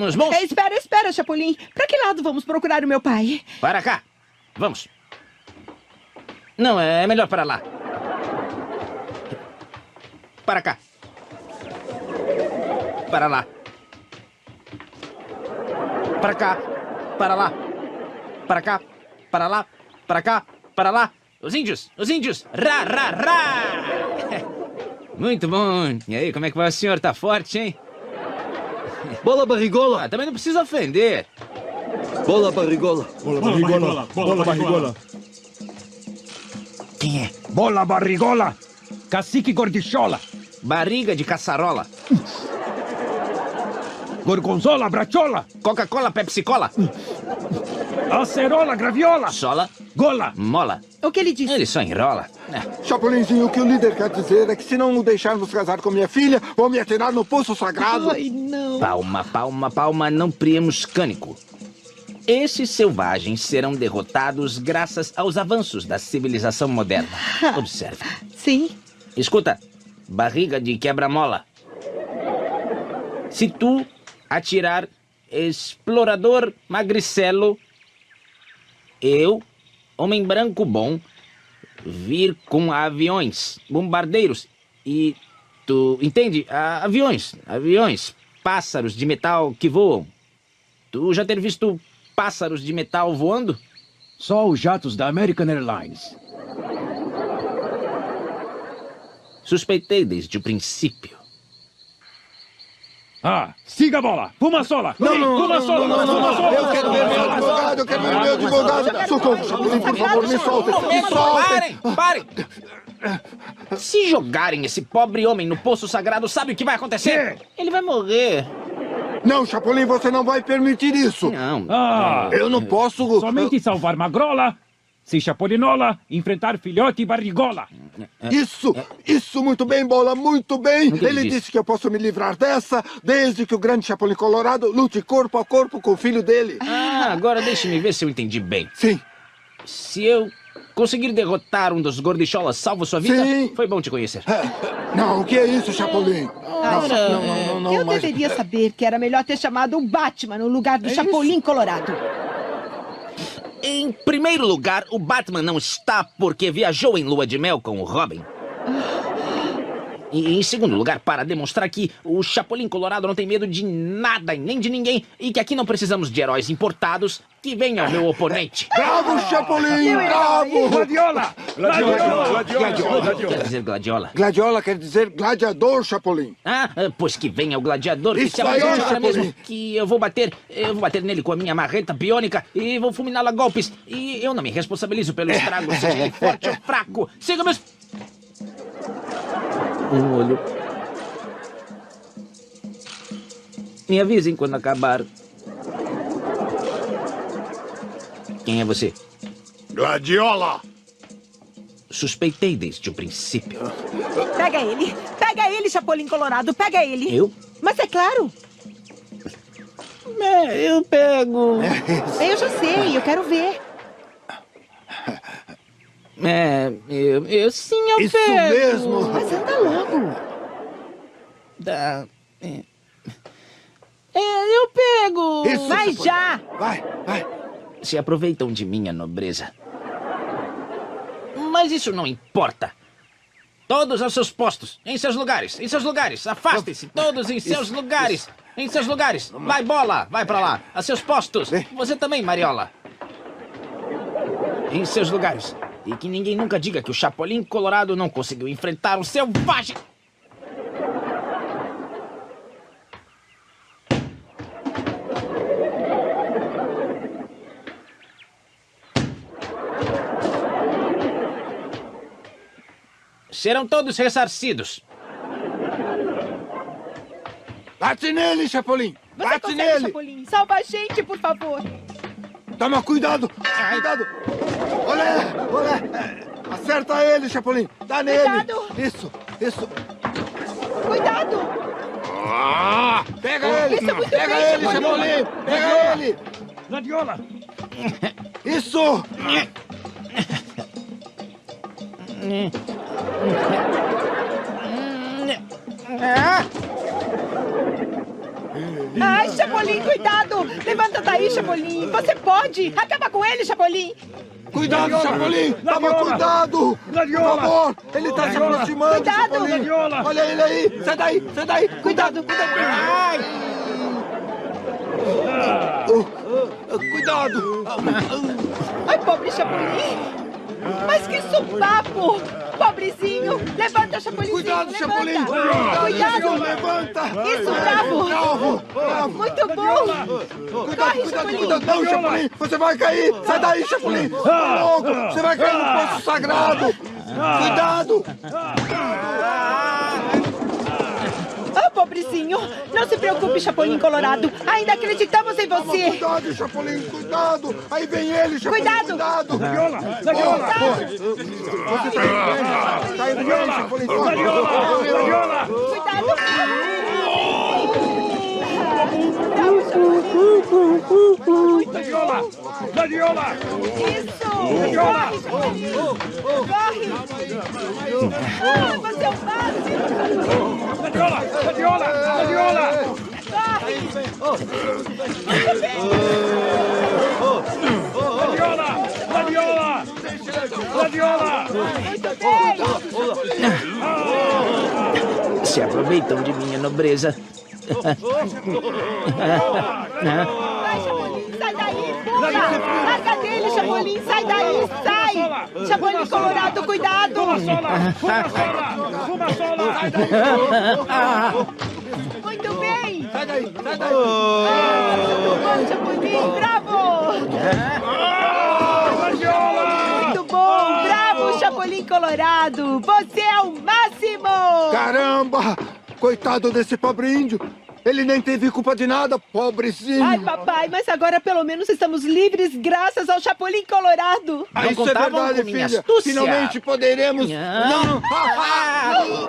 Nos bons? Espera, Chapolin. Pra que lado vamos procurar o meu pai? Para cá. Vamos. Não, é melhor para lá. Para cá. Para lá. Para cá. Para lá. Para cá. Para lá. Para cá. Para lá. Os índios. Os índios. Rá, rá, rá. Muito bom. E aí, como é que vai o senhor? Tá forte, hein? Bola barrigola! Também não precisa ofender. Bola barrigola! Bola barrigola! Bola barrigola! Quem é? Bola barrigola! Cacique gordichola! Barriga de caçarola. Gorgonzola brachola! Coca-Cola, Pepsi-Cola. Acerola graviola! Sola. Gola! Mola. O que ele disse? Ele só enrola. Chapolinzinho, o que o líder quer dizer é que se não o deixarmos casar com minha filha, vou me atirar no poço sagrado. Ai, não. Palma, palma, palma, não priemos cânico. Esses selvagens serão derrotados graças aos avanços da civilização moderna. Observe. Sim. Escuta, barriga de quebra-mola. Se tu atirar explorador magricelo, eu, homem branco bom, vir com aviões, bombardeiros e... Tu entende? Aviões, pássaros de metal que voam. Tu já ter visto pássaros de metal voando? Só os jatos da American Airlines. Suspeitei desde o princípio. Ah, siga a bola! Fumaçola! Fumaçola! Eu quero ver meu advogado, eu quero ver meu advogado. Socorro, Chapolin, por favor, me soltem, me soltem. Parem! Se jogarem esse pobre homem no poço sagrado, sabe o que vai acontecer? Ele vai morrer. Não, Chapolin, você não vai permitir isso. Não. Ah! Eu não posso... Somente salvar Magrola, se Chapolinola, enfrentar filhote barrigola. Isso, muito bem, Bola, muito bem. O que ele Ele disse? disse que eu posso me livrar dessa desde que o grande Chapolin Colorado lute corpo a corpo com o filho dele. Ah, agora deixe-me ver se eu entendi bem. Sim. Se eu conseguir derrotar um dos gordicholas, salvo sua vida? Sim. Foi bom te conhecer. Não, o que é isso, Chapolin? Não, Eu mas... deveria saber que era melhor ter chamado o Batman no lugar do Chapolin Colorado. Em primeiro lugar, o Batman não está porque viajou em lua de mel com o Robin. E em segundo lugar, para demonstrar que o Chapolin Colorado não tem medo de nada e nem de ninguém e que aqui não precisamos de heróis importados, que venha o meu oponente. Bravo, Chapolin, bravo! Gladiola! Quer dizer gladiola? Gladiola quer dizer gladiador, Chapolin. Ah, pois que venha o gladiador que Isso se aí, apresente agora Chapolin. mesmo. Que eu vou bater nele com a minha marreta biônica e vou fulminá-lo a golpes. E eu não me responsabilizo pelo estrago, seja ele forte ou fraco. Siga meus... Um olho. Me avisem quando acabar. Quem é você? Gladiola! Suspeitei desde o princípio. Pega ele, Chapolin Colorado, pega ele. Eu? Mas é claro, Eu pego. eu já sei, eu quero ver. Eu sim, eu Isso pego. mesmo. Mas anda logo. Eu pego. Isso, Vai Chapolin. já. Vai. Se aproveitam de minha nobreza. Mas isso não importa. Todos aos seus postos, em seus lugares, Afastem-se, todos em seus lugares. Em seus lugares. Vai, Bola, vai pra lá. A seus postos. Você também, Mariola. Em seus lugares. E que ninguém nunca diga que o Chapolin Colorado não conseguiu enfrentar o selvagem. Serão todos ressarcidos. Bate nele, Chapolin. Você Bate consegue, nele. Chapolin. Salva a gente, por favor. Toma cuidado. Cuidado. Olha. Acerta ele, Chapolin. Dá nele. Cuidado. Isso. Cuidado. Pega ele. Isso é muito Pega bem, ele, Chapolin. Pega ele. Gladiola! Isso. Ai, Chapolin, cuidado! Levanta daí, Chapolin! Você pode! Acaba com ele, Chapolin! Cuidado, Chapolin! Toma Gladiola! cuidado! Por Gladiola! favor! Ele tá se aproximando, Cuidado! Chapolin! Gladiola! Olha ele aí! Sai daí! Sai daí! Cuidado! Ai! Cuidado! Ai, pobre Chapolin! Mas que supapo! Pobrezinho! Levanta, Chapolinzinho! Cuidado, levanta. Chapolin! Cuidado! Levanta! Isso, bravo! Bravo! Muito bom! Corre, Chapolin! Cuidado, não, Chapolin! Você vai cair! Sai daí, Chapolin! Tá louco! Você vai cair no poço sagrado! Cuidado! Ah, pobrezinho! Não se preocupe, Chapolin Colorado! Ainda acreditamos em você! Cuidado, Chapolin! Cuidado! Aí vem ele, Chapolin! Cuidado! Cuidado! Gladiola! Gladiola! Você tá indo bem? Tá indo bem, Chapolin! Gladiola! Cuidado! Gladiola! Gladiola! Isso! Gladiola! Corre! Ah, você é um máximo! Gladiola! Gladiola! Gladiola! Corre! Gladiola! Gladiola! Gladiola! Muito bem! Se aproveitam de minha nobreza. Vai, Chapolin, sai daí, pula! Larga dele, Chapolin, sai daí, sai! Chapolin Colorado, cuidado! Uma sola! Muito bem! Sai daí! Sai daí! Muito bom, Chapolin, bravo! Muito bom, bravo, Chapolin Colorado! Você é o máximo! Caramba! Coitado desse pobre índio! Ele nem teve culpa de nada, pobrezinho! Ai, papai, mas agora pelo menos estamos livres graças ao Chapolin Colorado! Ah, Não isso é contavam verdade, com minha filha! astúcia. Finalmente poderemos... Não. Papai!